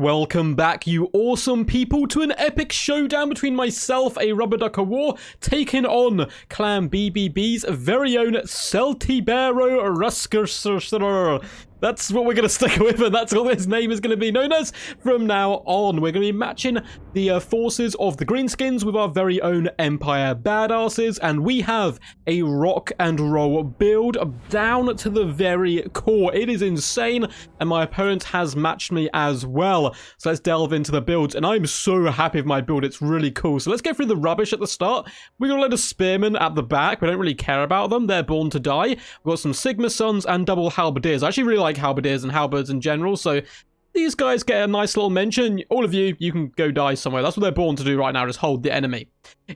Welcome back, you awesome people, to an epic showdown between myself, a rubber duck of war, taking on Clan BBB's very own Celtibero Rusker. That's what we're going to stick with, and that's what his name is going to be known as from now on. We're going to be matching the forces of the Greenskins with our very own Empire badasses, and we have a rock and roll build down to the very core. It is insane, and my opponent has matched me as well. So let's delve into the builds, and I'm so happy with my build. It's really cool. So let's go through the rubbish at the start. We got a load of spearmen at the back. We don't really care about them. They're born to die. We've got some Sigma Suns and double halberdiers. I actually really like halberdiers and halberds in general, so these guys get a nice little mention. All of you can go die somewhere. That's what they're born to do right now, just hold the enemy.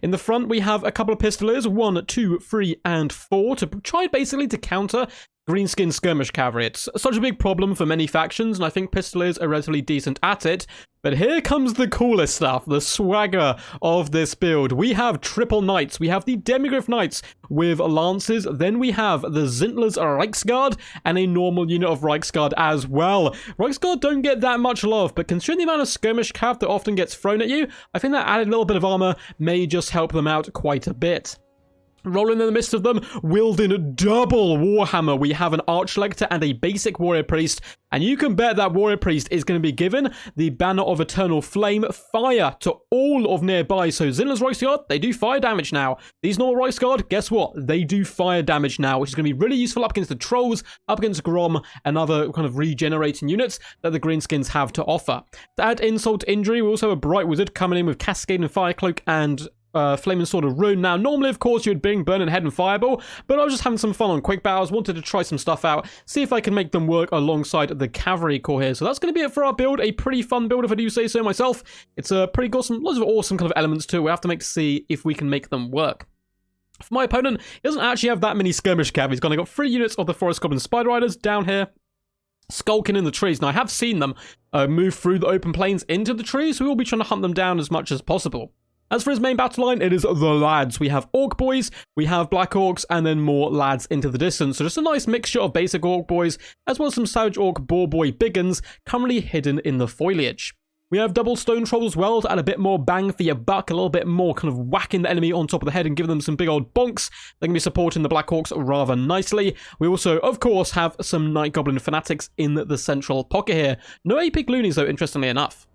In the front, we have a couple of pistoliers, 1, 2, 3, and 4, to try basically to counter Greenskin skirmish cavalry. It's such a big problem for many factions, and I think pistoliers are relatively decent at it. But here comes the coolest stuff, the swagger of this build. We have triple knights. We have the Demigryph knights with lances. Then we have the Zintler's Reichsguard and a normal unit of Reichsguard as well. Reichsguard don't get that much love, but considering the amount of skirmish cav that often gets thrown at you, I think that added little bit of armor may just help them out quite a bit. Rolling in the midst of them, wielding double Warhammer, we have an Archlector and a basic Warrior Priest, and you can bet that Warrior Priest is going to be given the Banner of Eternal Flame fire to all of nearby. So Zintler's Reichsguard, they do fire damage now. These normal Reichsguard, guess what? They do fire damage now, which is going to be really useful up against the Trolls, up against Grom, and other kind of regenerating units that the Greenskins have to offer. To add insult to injury, we also have a Bright Wizard coming in with Cascade and Fire Cloak and Flaming Sword of Rune. Now, normally, of course, you would bring Burning Head and Fireball, but I was just having some fun on quick battles, wanted to try some stuff out, see if I can make them work alongside the cavalry core here. So that's going to be it for our build. A pretty fun build, if I do say so myself. It's pretty awesome, lots of awesome kind of elements to it. We have to see if we can make them work. For my opponent, he doesn't actually have that many skirmish cav. He's got 3 units of the Forest Goblin Spider Riders down here, skulking in the trees. Now, I have seen them move through the open plains into the trees, so we will be trying to hunt them down as much as possible. As for his main battle line, it is the lads. We have Orc Boys, we have Black Orcs, and then more lads into the distance. So just a nice mixture of basic Orc Boys, as well as some Savage Orc Boar Boy Biggins, currently hidden in the foliage. We have double Stone Trolls as well to add a bit more bang for your buck, a little bit more kind of whacking the enemy on top of the head and giving them some big old bonks. They're going to be supporting the Black Orcs rather nicely. We also, of course, have some Night Goblin Fanatics in the central pocket here. No AP Loonies, though, interestingly enough.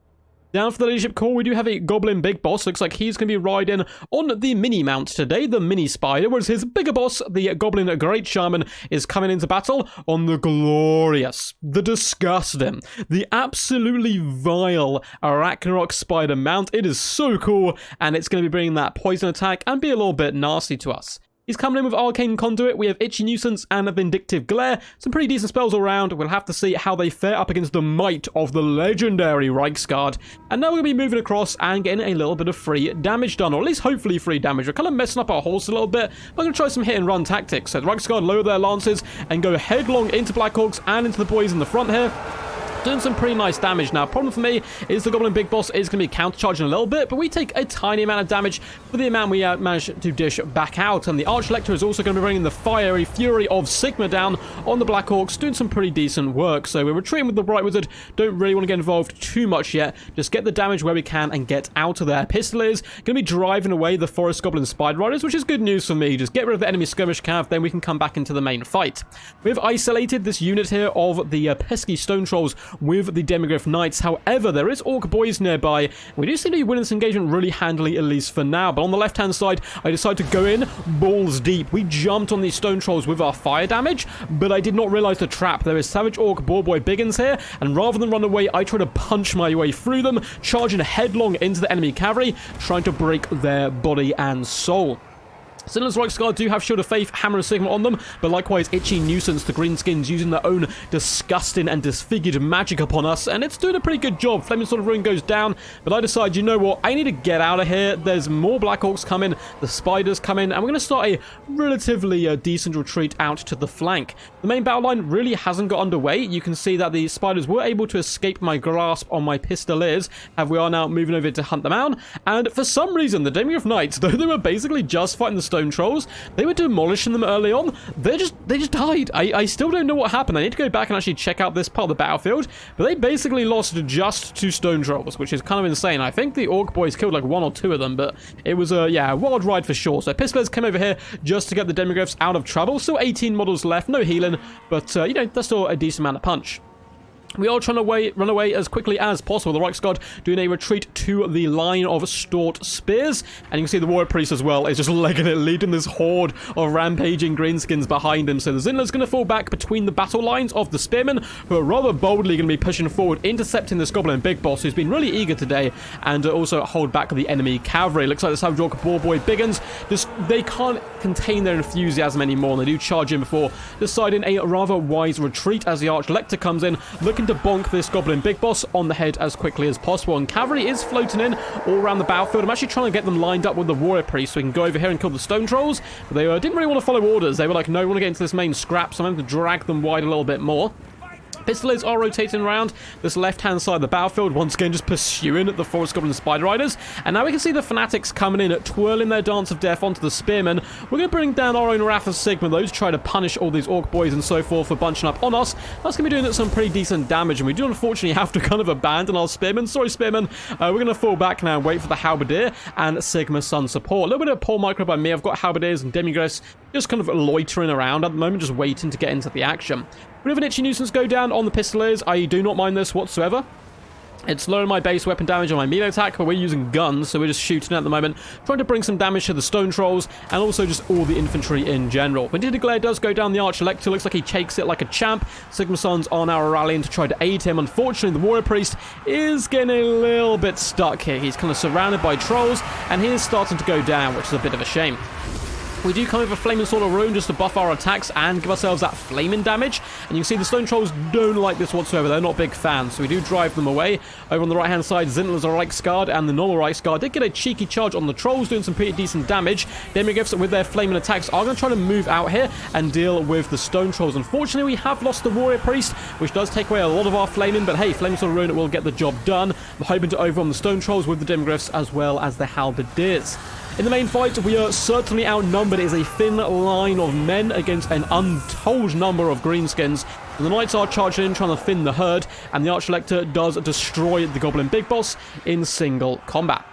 Down for the leadership core, we do have a Goblin Big Boss. Looks like he's going to be riding on the mini mount today, the Mini Spider, whereas his bigger boss, the Goblin Great Shaman, is coming into battle on the glorious, the disgusting, the absolutely vile Arachnarok Spider mount. It is so cool, and it's going to be bringing that poison attack and be a little bit nasty to us. He's coming in with Arcane Conduit, we have Itchy Nuisance and a Vindictive Glare. Some pretty decent spells all around. We'll have to see how they fare up against the might of the legendary Reichsguard. And now we're going to be moving across and getting a little bit of free damage done, or at least hopefully free damage. We're kind of messing up our horse a little bit, but I'm going to try some hit and run tactics. So the Reichsguard lower their lances and go headlong into Black Orcs and into the boys in the front here, doing some pretty nice damage. Now, problem for me is the Goblin Big Boss is going to be countercharging a little bit, but we take a tiny amount of damage for the amount we managed to dish back out. And the Archlector is also going to be bringing the fiery fury of Sigma down on the Black Orcs, doing some pretty decent work. So we're retreating with the Bright Wizard. Don't really want to get involved too much yet. Just get the damage where we can and get out of there. Pistoliers going to be driving away the Forest Goblin Spider Riders, which is good news for me. Just get rid of the enemy skirmish cav, then we can come back into the main fight. We've isolated this unit here of the pesky Stone Trolls with the Demigryph Knights. However, there is Orc Boys nearby. We do seem to be winning this engagement really handily, at least for now. But on the left-hand side, I decided to go in balls deep. We jumped on these Stone Trolls with our fire damage, but I did not realize the trap. There is Savage Orc Boar Boy Biggins here, and rather than run away, I try to punch my way through them, charging headlong into the enemy cavalry, trying to break their body and soul. Zintler's Reichsguard do have Shield of Faith, Hammer of Sigma on them, but likewise Itchy Nuisance, the Greenskins, using their own disgusting and disfigured magic upon us, and it's doing a pretty good job. Flaming Sword of Rune goes down, but I decide, you know what, I need to get out of here. There's more Black Orcs coming, the Spiders come in, and we're going to start a relatively decent retreat out to the flank. The main battle line really hasn't got underway. You can see that the Spiders were able to escape my grasp on my Pistoliers, and we are now moving over to hunt them out, and for some reason, the Demigryph Knights, though they were basically just fighting the stone trolls. They were demolishing them early on. They just died. I still don't know what happened. I need to go back and actually check out this part of the battlefield, but they basically lost just 2 stone trolls, which is kind of insane. I think the orc boys killed like 1 or 2 of them, but it was a wild ride for sure. So Pistolers came over here just to get the demogryphs out of trouble. Still 18 models left, no healing, but you know, that's still a decent amount of punch. We are trying to run away as quickly as possible. The Reichsguard doing a retreat to the line of Stort spears. And you can see the Warrior Priest as well is just legging it, leading this horde of rampaging Greenskins behind him. So the Zinler's going to fall back between the battle lines of the Spearmen, who are rather boldly going to be pushing forward, intercepting this Goblin Big Boss, who's been really eager today, and also hold back the enemy cavalry. Looks like the Savage Orc Boar Boy Biggins, they can't contain their enthusiasm anymore, and they do charge in before deciding a rather wise retreat as the Arch-Lector comes in, looking to bonk this Goblin Big Boss on the head as quickly as possible. And cavalry is floating in all around the battlefield. I'm actually trying to get them lined up with the Warrior Priest so we can go over here and kill the Stone Trolls, but they didn't really want to follow orders. They were like, no, we want to get into this main scrap, so I'm going to drag them wide a little bit more. Pistolers are rotating around this left-hand side of the battlefield, once again just pursuing the Forest Goblin Spider Riders. And now we can see the Fanatics coming in, twirling their Dance of Death onto the Spearmen. We're going to bring down our own Wrath of Sigma, those try to punish all these Orc boys and so forth for bunching up on us. That's going to be doing some pretty decent damage, and we do unfortunately have to kind of abandon our Spearmen. Sorry, Spearmen. We're going to fall back now and wait for the Halberdier and Sigma Sun support. A little bit of poor micro by me. I've got Halberdiers and Demigryphs just kind of loitering around at the moment, just waiting to get into the action. Bit of an itchy nuisance go down on the Pistolers. I do not mind this whatsoever. It's lowering my base weapon damage on my melee attack, but we're using guns, so we're just shooting at the moment, trying to bring some damage to the Stone Trolls, and also just all the infantry in general. Winter Glare does go down the Arch-Elector. Looks like he takes it like a champ. Sigma Suns are now rallying to try to aid him. Unfortunately, the Warrior Priest is getting a little bit stuck here. He's kind of surrounded by trolls, and he is starting to go down, which is a bit of a shame. We do come with a Flaming Sword of Ruin just to buff our attacks and give ourselves that flaming damage. And you can see the Stone Trolls don't like this whatsoever. They're not big fans, so we do drive them away. Over on the right-hand side, Zintler's Reichsguard and the normal Reichsguard did get a cheeky charge on the Trolls, doing some pretty decent damage. Demigryphs with their flaming attacks are going to try to move out here and deal with the Stone Trolls. Unfortunately, we have lost the Warrior Priest, which does take away a lot of our flaming, but hey, Flaming Sword of Ruin will get the job done. I'm hoping to overwhelm the Stone Trolls with the Demigryphs as well as the Halberdiers. In the main fight, we are certainly outnumbered. It is a thin line of men against an untold number of Greenskins. And the Knights are charging in, trying to thin the herd, and the Arch-Elector does destroy the Goblin Big Boss in single combat.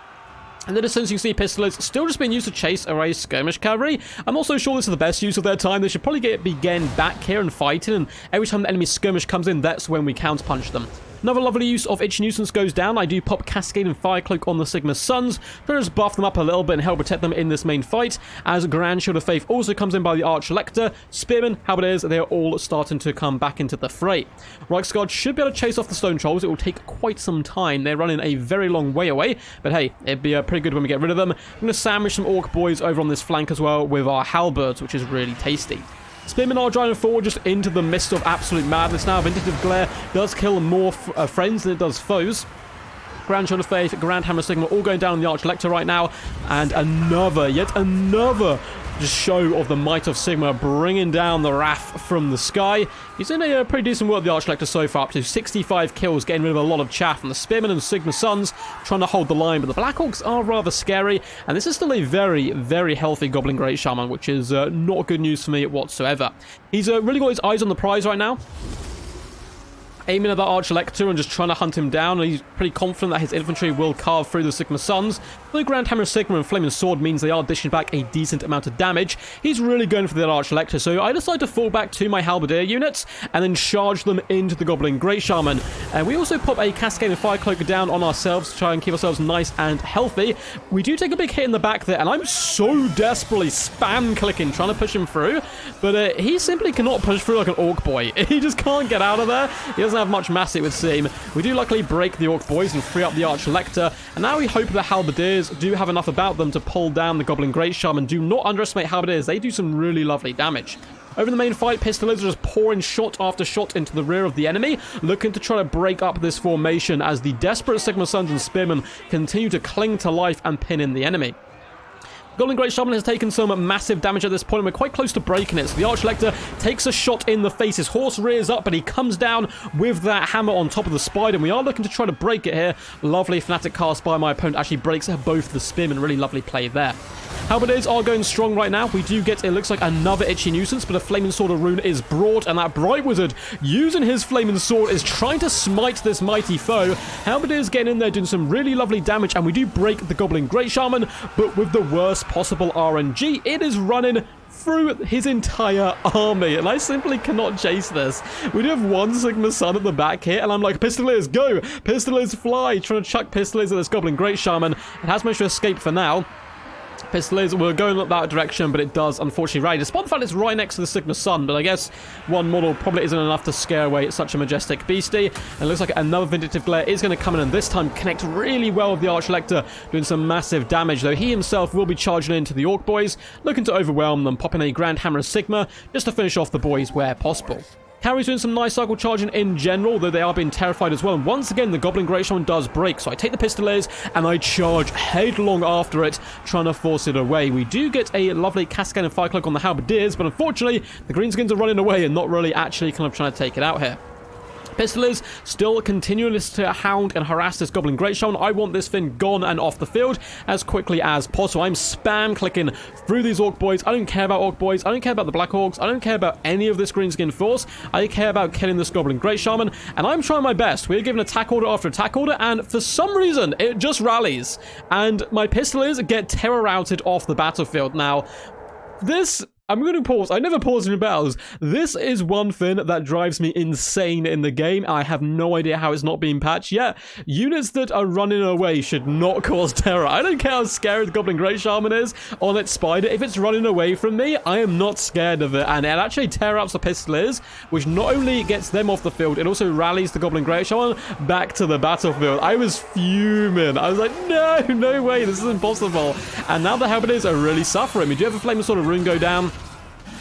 In the distance, you can see Pistolers still just being used to chase away skirmish cavalry. I'm also sure this is the best use of their time. They should probably begin back here and fighting, and every time the enemy skirmish comes in, that's when we counterpunch them. Another lovely use of Itchy Nuisance goes down. I do pop Cascade and Fire Cloak on the Sigma Suns, trying to just buff them up a little bit and help protect them in this main fight, as Grand Shield of Faith also comes in by the Arch-Elector. Spearmen, Halberdiers, they are all starting to come back into the fray. Reichsguard should be able to chase off the Stone Trolls. It will take quite some time. They're running a very long way away, but hey, it'd be pretty good when we get rid of them. I'm going to sandwich some Orc boys over on this flank as well with our Halberds, which is really tasty. Spearmen are driving forward just into the midst of absolute madness now. Vindictive Glare does kill more friends than it does foes. Grand Shield of Faith, Grand Hammer Sigma all going down on the Arch-Elector right now. And yet another just show of the might of Sigma, bringing down the wrath from the sky. He's in a pretty decent work, the Arch-Elector, so far, up to 65 kills, getting rid of a lot of chaff. And the Spearmen and Sigma Suns trying to hold the line, but the Black Orcs are rather scary. And this is still a very, very healthy Goblin Great Shaman, which is not good news for me whatsoever. He's really got his eyes on the prize right now, aiming at that Arch-Elector and just trying to hunt him down, and he's pretty confident that his infantry will carve through the Sigma Suns. The Grand Hammer Sigma and Flaming Sword means they are dishing back a decent amount of damage. He's really going for the Arch-Elector, so I decide to fall back to my Halberdier units and then charge them into the Goblin Great Shaman. And we also pop a Cascade and Fire Cloak down on ourselves to try and keep ourselves nice and healthy. We do take a big hit in the back there, and I'm so desperately spam-clicking, trying to push him through, but he simply cannot push through like an Orc boy. He just can't get out of there. He doesn't have much mass, it would seem. We do luckily break the Orc boys and free up the Arch-Elector, and now we hope the Halberdiers do have enough about them to pull down the Goblin Great Shaman. Do not underestimate Halberdiers. They do some really lovely damage. Over the main fight, Pistolers are just pouring shot after shot into the rear of the enemy, looking to try to break up this formation as the desperate Sigma Suns and Spearmen continue to cling to life and pin in the enemy. Goblin Great Shaman has taken some massive damage at this point, and we're quite close to breaking it. So the Archlector takes a shot in the face. His horse rears up, but he comes down with that hammer on top of the spider, and we are looking to try to break it here. Lovely Fnatic cast by my opponent. Actually breaks both the spin, and really lovely play there. Halberdiers are going strong right now. We do get, it looks like, another Itchy Nuisance, but a Flaming Sword of Rune is brought, and that Bright Wizard, using his Flaming Sword, is trying to smite this mighty foe. Halberdiers getting in there, doing some really lovely damage, and we do break the Goblin Great Shaman, but with the worst possible RNG. It is running through his entire army, and I simply cannot chase this. We do have one Sigma Sun at the back here, and I'm like, Pistoliers, go! Pistoliers, fly! Trying to chuck Pistoliers at this Goblin Great Shaman. It has managed to escape for now. Pistoliers were going up that direction, but it does unfortunately rally, despite the fact it's right next to the Sigma Sun. But I guess one model probably isn't enough to scare away such a majestic beastie. And it looks like another Vindictive Glare is going to come in, and this time connect really well with the Archlector, doing some massive damage, though he himself will be charging into the Orc Boys, looking to overwhelm them, popping a Grand Hammer of Sigma just to finish off the boys where possible. Carry's doing some nice cycle charging in general, though they are being terrified as well. And once again, the Goblin Great Shaman does break. So I take the Pistoliers and I charge headlong after it, trying to force it away. We do get a lovely Cascade and Fire Cloak on the Halberdiers, but unfortunately, the Greenskins are running away and not really actually kind of trying to take it out here. Pistoliers still continuing to hound and harass this Goblin Great Shaman. I want this thing gone and off the field as quickly as possible. I'm spam clicking through these Orc Boys. I don't care about Orc Boys. I don't care about the Black Orcs. I don't care about any of this Greenskin force. I care about killing this Goblin Great Shaman, and I'm trying my best. We're giving attack order after attack order, and for some reason, it just rallies, and my Pistoliers get terror routed off the battlefield. Now, this... I'm going to pause. I never pause in battles. This is one thing that drives me insane in the game. I have no idea how it's not being patched yet. Units that are running away should not cause terror. I don't care how scary the Goblin Great Shaman is on its spider. If it's running away from me, I am not scared of it. And it actually tear ups the Pistoliers, which not only gets them off the field, it also rallies the Goblin Great Shaman back to the battlefield. I was fuming. I was like, no way, this is impossible. And now the Halberdiers are really suffering. We do have a Flaming Sword of Rune go down.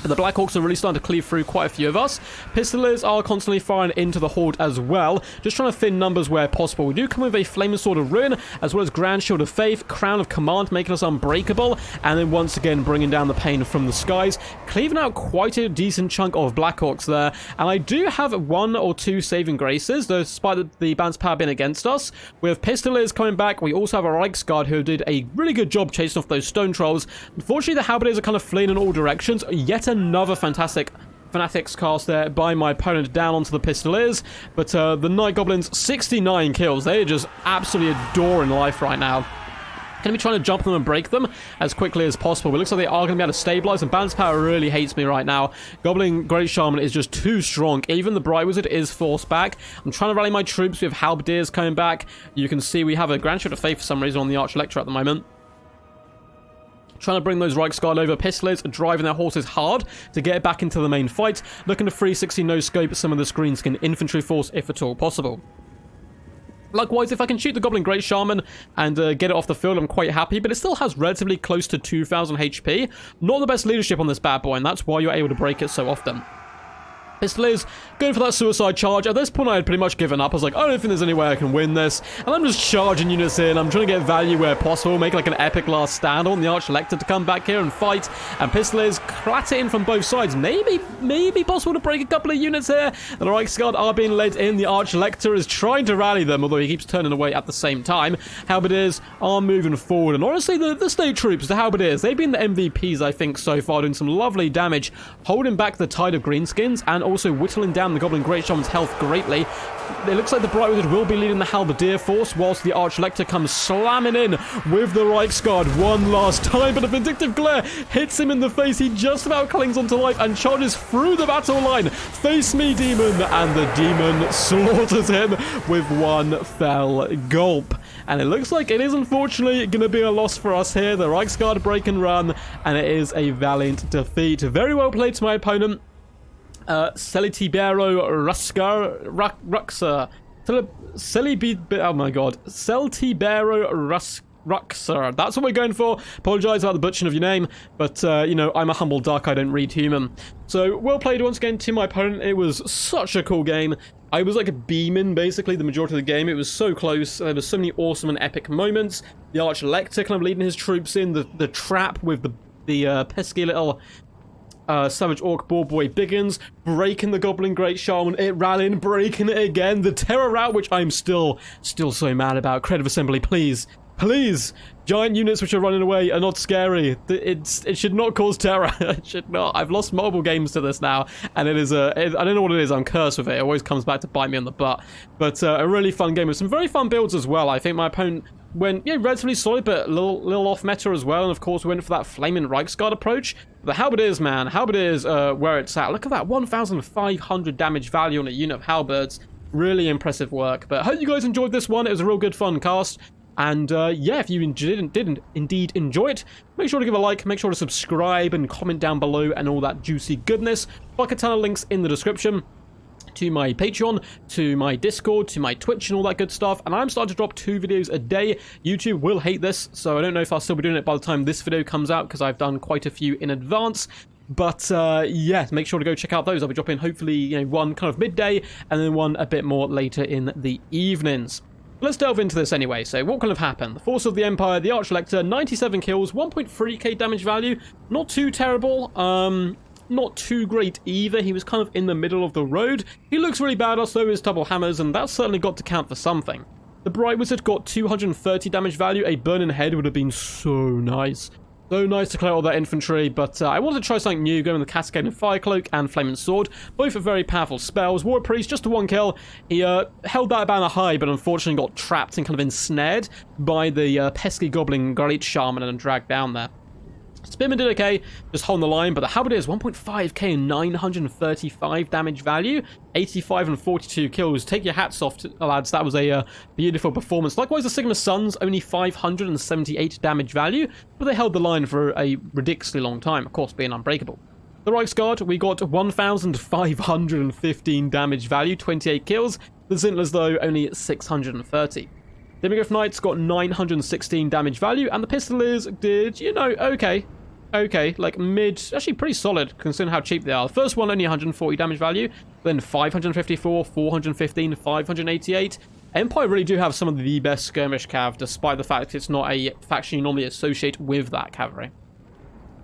The Black Hawks are really starting to cleave through quite a few of us. Pistoliers are constantly firing into the Horde as well, just trying to thin numbers where possible. We do come with a Flaming Sword of Ruin, as well as Grand Shield of Faith, Crown of Command, making us unbreakable, and then once again bringing down the pain from the skies, cleaving out quite a decent chunk of Black Hawks there. And I do have one or two saving graces, though, despite the balance power being against us. With Pistoliers coming back, we also have a Reiksguard who did a really good job chasing off those Stone Trolls. Unfortunately, the Halberdiers are kind of fleeing in all directions. Yet another fantastic Fanatics cast there by my opponent down onto the Pistoliers. But the Night Goblins, 69 kills. They are just absolutely adoring life right now. Going to be trying to jump them and break them as quickly as possible. But it looks like they are going to be able to stabilize, and balance power really hates me right now. Goblin Great Shaman is just too strong. Even the Bright Wizard is forced back. I'm trying to rally my troops. We have Halberdiers coming back. You can see we have a Grand Shield of Faith for some reason on the Archlector at the moment. Trying to bring those Reiksguard over. Pistoliers are driving their horses hard to get back into the main fight. Looking to 360 no-scope some of this Greenskin infantry force if at all possible. Likewise, if I can shoot the Goblin Great Shaman and get it off the field, I'm quite happy, but it still has relatively close to 2,000 HP. Not the best leadership on this bad boy, and that's why you're able to break it so often. Pistoliers going for that suicide charge. At this point, I had pretty much given up. I was like, I don't think there's any way I can win this. And I'm just charging units in. I'm trying to get value where possible, make like an epic last stand on the Archlector to come back here and fight. And Pistoliers clatter in from both sides. Maybe possible to break a couple of units here. The Reiksguard are being led in. The Archlector is trying to rally them, although he keeps turning away at the same time. Halberdiers are moving forward. And honestly, the state troops, the Halberdiers, they've been the MVPs, I think, so far, doing some lovely damage, holding back the tide of Greenskins, and also whittling down the Goblin Great Shaman's health greatly. It looks like the Bright Wizard will be leading the Halberdier force, whilst the Archlector comes slamming in with the Reiksguard one last time, but a Vindictive Glare hits him in the face. He just about clings onto life and charges through the battle line. Face me, Demon! And the Demon slaughters him with one fell gulp. And it looks like it is unfortunately going to be a loss for us here. The Reiksguard break and run, and it is a valiant defeat. Very well played to my opponent. Celtibero Ruxer. Oh my god. Celtibero Ruxer. That's what we're going for. Apologise about the butchering of your name, but, you know, I'm a humble duck. I don't read human. So, well played once again to my opponent. It was such a cool game. I was like beaming basically the majority of the game. It was so close. There were so many awesome and epic moments. The Arch-Elector kind of leading his troops in. The trap with the pesky little Savage Orc Ball Boy Biggins, breaking the Goblin Great Shaman, it rallying, breaking it again. The Terror route, which I'm still so mad about. Creative Assembly, please. Please! Giant units which are running away are not scary. It should not cause terror. It should not. I've lost multiple games to this now, and it is I don't know what it is. I'm cursed with it. It always comes back to bite me on the butt. But a really fun game with some very fun builds as well. I think my opponent went relatively solid, but a little off meta as well. And of course, we went for that Flaming Reichsguard approach. The Halberdiers, man, Halberdiers where it's at. Look at that, 1,500 damage value on a unit of Halberds. Really impressive work. But I hope you guys enjoyed this one. It was a real good fun cast. And yeah, if you didn't indeed enjoy it, make sure to give a like, make sure to subscribe and comment down below and all that juicy goodness. Like a ton of links in the description to my Patreon, to my Discord, to my Twitch and all that good stuff. And I'm starting to drop 2 videos a day. YouTube will hate this, so I don't know if I'll still be doing it by the time this video comes out, because I've done quite a few in advance. But yeah, make sure to go check out those. I'll be dropping hopefully one kind of midday and then one a bit more later in the evenings. Let's delve into this anyway. So what kind of happened? The Force of the Empire, the Arch-Elector, 97 kills, 1.3k damage value. Not too terrible. Not too great either. He was kind of in the middle of the road. He looks really badass though, his double hammers, and that's certainly got to count for something. The Bright Wizard got 230 damage value. A Burning Head would have been so nice. So nice to clear all that infantry, but I wanted to try something new, going with the Cascade and Fire Cloak and Flaming Sword. Both are very powerful spells. War Priest, just a 1 kill. He held that banner high, but unfortunately got trapped and kind of ensnared by the pesky Goblin Great Shaman and dragged down there. Spearman did okay, just holding the line, but the Halberdiers, 1.5k and 935 damage value, 85 and 42 kills. Take your hats off, lads. That was a beautiful performance. Likewise, the Sigma Suns, only 578 damage value, but they held the line for a ridiculously long time, of course, being unbreakable. The Reichsguard, we got 1,515 damage value, 28 kills. The Zintlers, though, only 630. The Demigryph Knights got 916 damage value, and the Pistoliers did, okay, like mid, actually pretty solid considering how cheap they are. The first one only 140 damage value, then 554, 415, 588. Empire really do have some of the best skirmish cav, despite the fact it's not a faction you normally associate with that cavalry.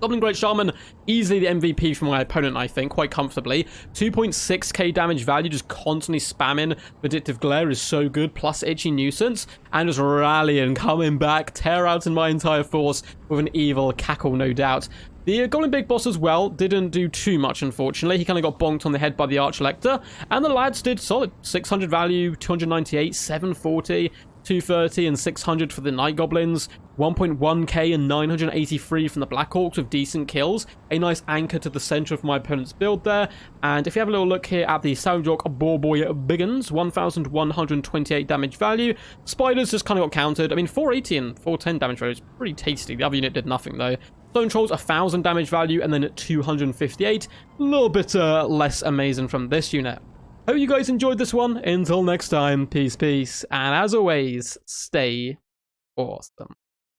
Goblin Great Shaman, easily the MVP for my opponent, I think, quite comfortably. 2.6k damage value, just constantly spamming. Vindictive Glare is so good, plus Itchy Nuisance. And just rallying, coming back, tear out in my entire force with an evil cackle, no doubt. The Goblin Big Boss as well didn't do too much, unfortunately. He kind of got bonked on the head by the Arch-Elector. And the lads did solid. 600 value, 298, 740... 230 and 600 for the Night Goblins, 1.1k and 983 from the Black Orcs with decent kills. A nice anchor to the center of my opponent's build there. And if you have a little look here at the Savage Orc Ball Boy Biggins, 1,128 damage value. Spiders just kind of got countered. I mean, 480 and 410 damage value is pretty tasty. The other unit did nothing though. Stone Trolls, 1,000 damage value, and then at 258. A little bit less amazing from this unit. Hope you guys enjoyed this one. Until next time, peace, and as always, stay awesome.